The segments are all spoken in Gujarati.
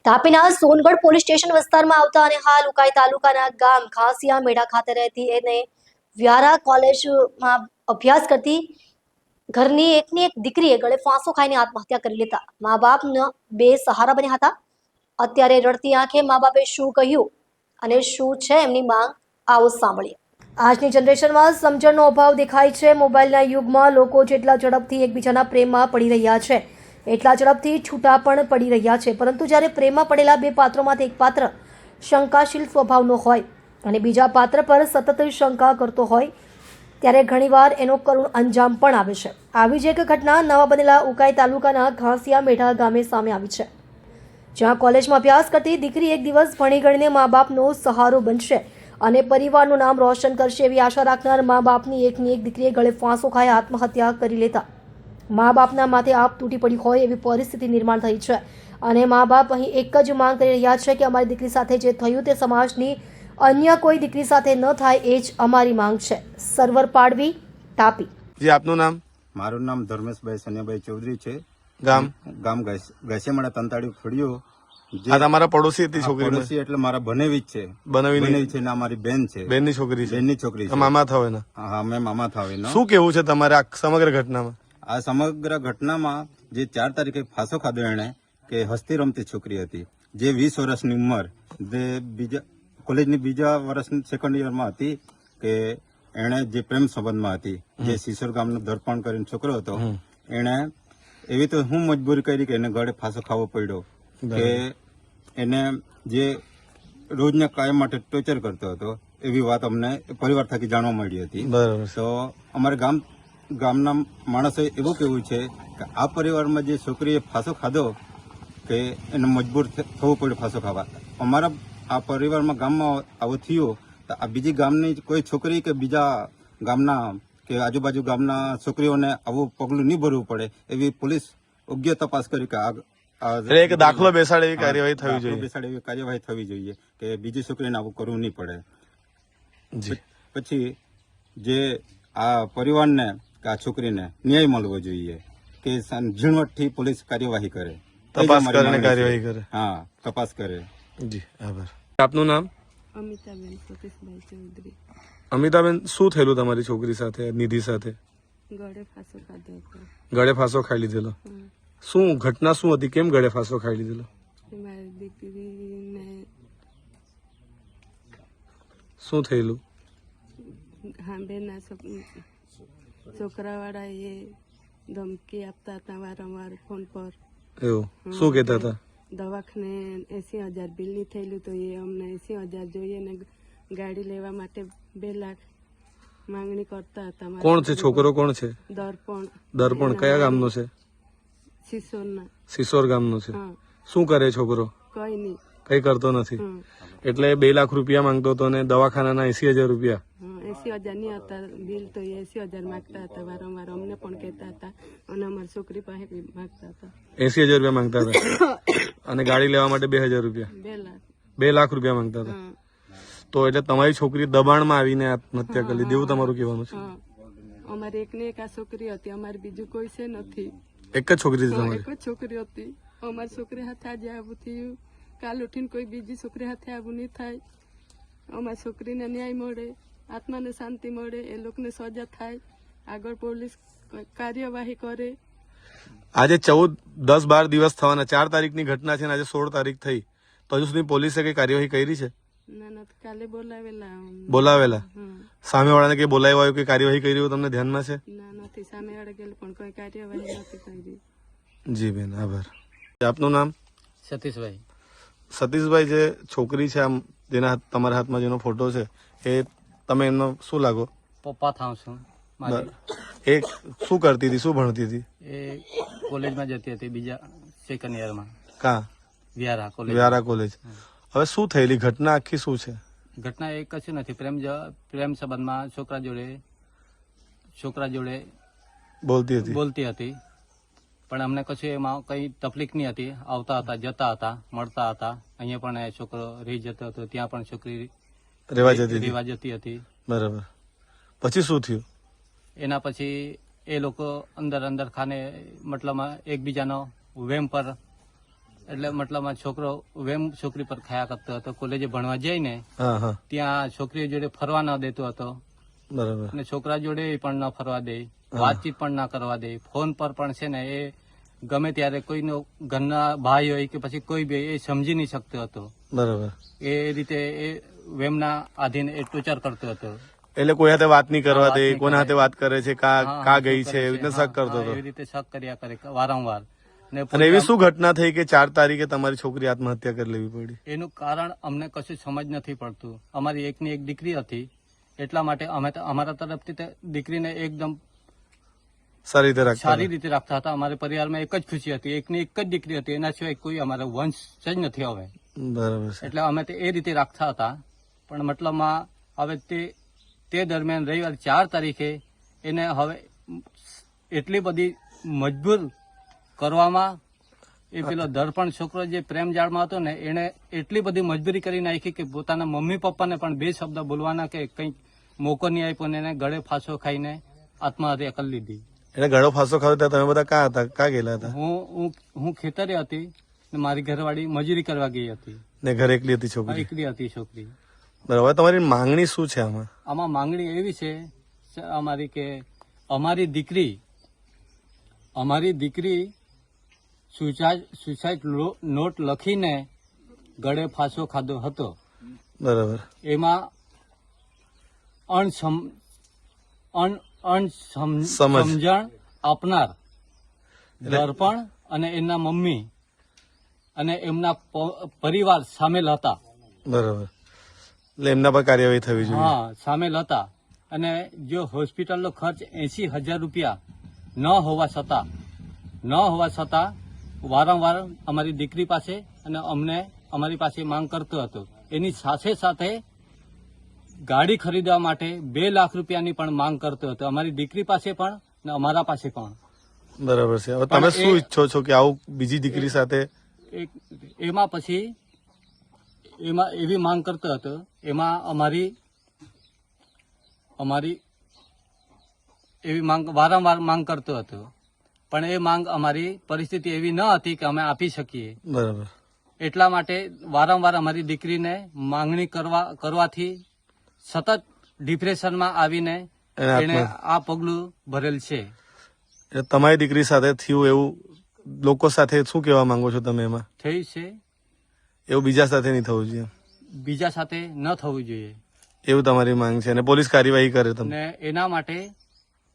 તાપીના સોનગઢ પોલીસ સ્ટેશન વિસ્તારમાં આવતા અને હાલ ઉકાઈ તાલુકાના ગામ ખાસિયા મેઢા ખાતે રહેતી અને વ્યારા કોલેજમાં અભ્યાસ કરતી ઘરની એકની એક દીકરીએ ગળે ફાંસો ખાઈને આત્મહત્યા કરી લેતા મા બાપના બે સહારા બન્યા હતા. અત્યારે રડતી આંખે મા બાપે શું કહ્યું અને શું છે એમની માંગ, આવો સાંભળીએ. આજની જનરેશનમાં સમજણનો અભાવ દેખાય છે. મોબાઈલના યુગમાં લોકો જેટલા ઝડપથી એકબીજાના પ્રેમમાં પડી રહ્યા છે એટલા ઝડપથી છૂટા પણ પડી રહ્યા છે. પરંતુ જ્યારે પ્રેમમાં પડેલા બે પાત્રોમાંથી એક પાત્ર શંકાશીલ સ્વભાવનો હોય અને બીજા પાત્ર પર સતત શંકા કરતો હોય ત્યારે ઘણીવાર એનો કરુણ અંજામ પણ આવે છે. આવી જ એક ઘટના નવા બનેલા ઉકાઈ તાલુકાના ઘાસિયા મેઢા ગામે સામે આવી છે, જ્યાં કોલેજમાં અભ્યાસ કરતી દીકરી એક દિવસ ભણી ગણીને મા બાપનો સહારો બનશે અને પરિવારનું નામ રોશન કરશે એવી આશા રાખનાર મા બાપની એકની એક દીકરીએ ગળે ફાંસો ખાઈ આત્મહત્યા કરી લેતા મા બાપના માથે આપ તૂટી પડી હોય એવી પરિસ્થિતિ નિર્માણ થઈ છે. અને મા બાપ અહીં એક જ માંગ કરી રહ્યા છે કે અમારી દીકરી સાથે જે થયું તે સમાજની અન્ય કોઈ દીકરી સાથે ન થાય એ જ અમારી માંગ છે. સર્વર પાડવી, તાપી. જી, આપનું નામ? મારું નામ ધર્મેશભાઈ સન્યાભાઈ ચૌધરી છે. ગામ ગાસિયામાળા તંતાડી ફળ્યો. આ તમારા પડોશી હતી છોકરી? પડોશી એટલે મારા બનેવી જ છે. બનેવી છે ને અમારી બેન છે. બેનની છોકરી છે? બેનની છોકરી છે. મામા થાવ એના? હા, મેં મામા થાવ એનો. શું કેવું છે તમારે આ સમગ્ર ઘટનામાં? આ સમગ્ર ઘટનામાં જે 4 તારીખે ફાંસો ખાધો એને કે હસતી રમતી છોકરી હતી, જે 20 વર્ષની ઉંમર, જે બીજા કોલેજની બીજા વર્ષની સેકન્ડ યરમાં હતી, કે એણે જે પ્રેમ સંબંધમાં હતી, જે સિસોર ગામનો દર્પણ કરીને છોકરો હતો, એણે એવી તો હું મજબૂરી કરી કે એને ગળે ફાંસો ખાવો પડ્યો, કે એને જે રોજના કાયમ માટે ટોર્ચર કરતો હતો એવી વાત અમને પરિવાર થકી જાણવા મળી હતી. બરાબર. તો અમારે ગામના માણસોએ એવું કેવું છે કે આ પરિવારમાં જે છોકરીએ ફાંસો ખાધો કે એને મજબૂર થવું પડ્યું ફાંસો ખાવા. અમારા આ પરિવારમાં ગામમાં આવું થયું તો આ બીજી ગામની કોઈ છોકરી કે બીજા ગામના કે આજુબાજુ ગામના છોકરીઓને આવું પગલું નહીં ભરવું પડે એવી પોલીસ યોગ્ય તપાસ કરી કે એક દાખલો બેસાડે એવી કાર્યવાહી થવી જોઈએ. બેસાડે એવી કાર્યવાહી થવી જોઈએ કે બીજી છોકરીને આવું કરવું નહીં પડે. પછી જે આ પરિવારને કે આ છોકરીને ન્યાય મળવો જોઈએ, કે ઝીણવટથી પોલીસ કાર્યવાહી કરે, તપાસ કરીને કાર્યવાહી કરે. હા, તપાસ કરે. જી, આભાર. આપનું નામ? અમિતાબેન સતીશભાઈ ચૌધરી. અમિતાબેન, શું થયેલું તમારી છોકરી સાથે, નિધિ સાથે? ગળે ફાંસો ખાધો હતો. ગળે ફાંસો ખાઈ લીધેલો? શું ઘટના શું હતી? કેમ ગળે ફાંસો ખાઈ લીધેલો? મારી દીકરીને શું થયેલું? હાંભેના છોકરાવાળા એ ધમકી આપતા હતા વારંવાર ફોન પર. એવું શું કહેતા હતા? દવાખાને 80,000 બિલ નહીં થયેલું તો એ અમને 80,000 જોઈએ ને ગાડી લેવા માટે 2 લાખ માંગણી કરતા હતા. કોણ છે છોકરો? કોણ છે? દર્પણ. કયા ગામનો છે? સિસોરના. સિસોર ગામનો છે. હા. શું કરે છોકરો? કઈ નહીં. કઈ કરતો નથી. એટલે 2 લાખ રૂપિયા માંગતો હતો ને દવાખાનાના 80,000 રૂપિયા? 80,000 નહીં હતા બિલ તો 80,000 માંગતા હતા વારંવાર. અમને પણ કહેતા હતા અને અમારી છોકરી પાસે બી માંગતા હતા. 80,000 રૂપિયા માંગતા હતા અને ગાડી લેવા માટે 2,000 રૂપિયા? 2 લાખ. 2 લાખ રૂપિયા માંગતા હતા. તો એટલે તમારી છોકરી દબાણમાં આવીને આત્મહત્યા કરી લીધી એવું તમારું કહેવાનું છે? અમારી એકને એક આ છોકરી હતી, અમારી બીજું કોઈ છે નથી. એક જ છોકરી હતી તમારી? એક જ છોકરી હતી. અમારી છોકરી હાથે આજે આવું થયું, કાલ ઉઠીને કોઈ બીજી છોકરી હાથે આવું નહીં થાય. અમારી છોકરીને ન્યાય મળે, આત્માને શાંતિ મળે, એ લોકોને સજા થાય, આગળ પોલીસ કાર્યવાહી કરે. આજે 10, 12 દિવસ થવાના, 4 તારીખની ઘટના છે ને આજે 16 તારીખ થઈ, તો હજુ સુધી પોલીસે કઈ કાર્યવાહી કરી છે? ના, કાલે બોલાવેલા? સામેવાળાને કઈ બોલાવ્યો કઈ કાર્યવાહી કરી હોય તમને ધ્યાનમાં છે? ના, નથી. સામેવાળા ગયેલું પણ કોઈ કાર્યવાહી નથી કરી. જી બેન, આભાર. આપનું નામ? સતીશભાઈ. સતીશભાઈ, જે છોકરી છે આમ જેના તમારા હાથમાં જેનો ફોટો છે એ તમે એમનો શું લાગો? પપ્પા થાવ છું. એ શું કરતી હતી, શું ભણતી હતી? એ કોલેજમાં જતી હતી, બીજા સેકન્ડ યરમાં. કા? વ્યારા કોલેજ. હવે શું થયેલી ઘટના આખી શું છે? ઘટના એ કશું નથી. પ્રેમ સંબંધમાં છોકરા જોડે બોલતી હતી, પણ અમને કશું એમાં કઈ તકલીફ નહીં હતી. આવતા હતા, જતા હતા, મળતા હતા. અહીંયા પણ છોકરો રહી જતો હતો, ત્યાં પણ છોકરી રેવા જતી હતી. બરાબર. પછી શું થયું? એના પછી એ લોકો અંદર ખાને મતલબ એકબીજાનો વેમ પર એટલે મતલબમાં છોકરો વેમ છોકરી પર ખાયા કરતો હતો. કોલેજે ભણવા જઈને હા હા ત્યાં છોકરી જોડે ફરવા ન દેતો હતો બરાબર અને છોકરા જોડે પણ ન ફરવા દે, વાતચીત પણ ના કરવા દે. ફોન પર પણ છે ને એ ગમે ત્યારે કોઈનો ઘરના ભાઈ હોય કે પછી કોઈ બી એ સમજી નહીં શકતો હતો. બરાબર. એ રીતે એ વેમના આધીન એ ટોર્ચર કરતો હતો. એટલે કોઈ હાથે વાત નહીં કરવા વાત દે, નહીં કોના કરે. હાથે વાત કરે છે, હા, કા શું ગઈ કરે છે, એવી રીતે શક કરતો હા, હતો. એવી રીતે શક કર્યા કરે વારંવાર. ને અને પોતે એવી શું ઘટના થઈ કે 4 તારીખે તમારી છોકરી આત્મહત્યા કરી લેવી પડી? એનું કારણ અમને કશું સમજ નથી પડતું. અમારી એકની એક દીકરી હતી, એટલા માટે અમે તો અમારા તરફથી તે દીકરીને એકદમ સારી રીતે રાખતા સારી રીતે રાખતા હતા. અમારા પરિવારમાં એક જ ખુશી હતી, એકની એક જ દીકરી હતી, એના સિવાય કોઈ અમારો વંશ જ નથી હવે. હતા. બરાબર છે. એટલે અમે તે એ રીતે રાખતા હતા. પણ મતલબમાં હવે તે દરમિયાન રવિવાર 4 તારીખે એને હવે એટલી બધી મજબૂર કરવામાં, એ પેલો દર્પણ છોકરો જે પ્રેમ જાળમાં હતો ને, એને એટલી બધી મજબૂરી કરી નાખી કે પોતાના મમ્મી પપ્પાને પણ 2 શબ્દ બોલવાના કે કંઈક મોકો નહીં આપ્યો ને એને ગળે ફાંસો ખાઈને આત્મહત્યા કરી લીધી. એટલે ગળો ફાંસો ખાધો ત્યાં તમે બધા ક્યાં હતા, ક્યાં ગયેલા હતા? હું ખેતરે હતી ને મારી ઘરવાળી મજૂરી કરવા ગઈ હતી. ને ઘરે એકલી હતી છોકરી? એકલી હતી છોકરી. બરાબર. હવે તમારી માંગણી શું છે આમાં? આમાં માંગણી એવી છે અમારી કે અમારી દીકરી સુસાઇડ નોટ લખીને ગળે ફાંસો ખાધો હતો. બરાબર. એમાં સમજણ આપનાર દર્પણ અને એમના મમ્મી અને એમના પરિવાર સામેલ હતા. બરાબર. એટલે એમના પર કાર્યવાહી થવી જોઈએ. હા, સામેલ હતા. અને જો હોસ્પિટલનો ખર્ચ 80,000 રૂપિયા ન હોવા છતાં વારંવાર અમારી દીકરી પાસે અને અમને અમારી પાસે માંગ કરતો હતો. એની સાથે ગાડી ખરીદવા માટે 2 લાખ રૂપિયાની પણ માંગ કરતો હતો, અમારી દીકરી પાસે પણ ને અમારા પાસે પણ. બરાબર છે. હવે તમે શું ઈચ્છો છો કે આવું બીજી દીકરી સાથે? એમાં એવી માંગ કરતો હતો. એમાં અમારી એવી માંગ વારંવાર માંગ કરતો હતો, પણ એ માંગ અમારી પરિસ્થિતિ એવી ન હતી કે અમે આપી શકીએ. બરાબર. એટલા માટે વારંવાર અમારી દીકરીને માંગણી કરવાથી સતત ડિપ્રેશનમાં આવીને એને આ પગલું ભરેલ છે. એટલે તમારી દીકરી સાથે થયું એવું લોકો સાથે શું કહેવા માંગો છો તમે એમાં? થઈ છે એવું બીજા સાથે નહીં થવું જોઈએ. બીજા સાથે ન થવું જોઈએ એવું તમારી માંગ છે અને પોલીસ કાર્યવાહી કરે તમને? ને એના માટે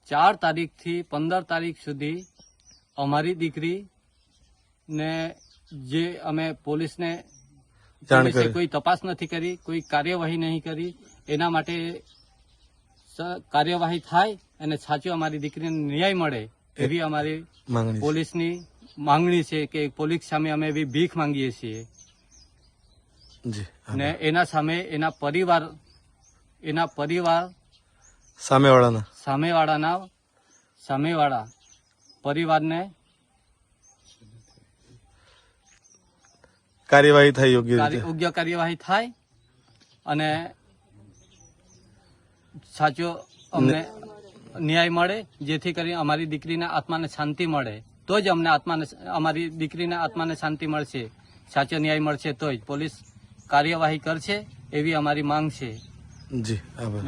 4 તારીખથી 15 તારીખ સુધી અમારી દીકરી ને જે અમે પોલીસને કોઈ તપાસ નથી કરી, કોઈ કાર્યવાહી નહીં કરી. એના માટે કાર્યવાહી થાય અને સાચો અમારી દીકરીને ન્યાય મળે એવી અમારી પોલીસની માંગણી છે કે પોલીસ સામે અમે એવી ભીખ માંગીએ છીએ. ને એના સામે એના પરિવાર સામેવાળા પરિવારને કાર્યવાહી થાય, યોગ્ય કાર્યવાહી થાય અને સાચો અમને ન્યાય મળે, જેથી કરી અમારી દીકરીના આત્માને શાંતિ મળે. તો જ અમારી દીકરીના આત્માને શાંતિ મળશે, સાચો ન્યાય મળશે તો જ પોલીસ કાર્યવાહી કરશે એવી અમારી માંગ છે. જી આભાર.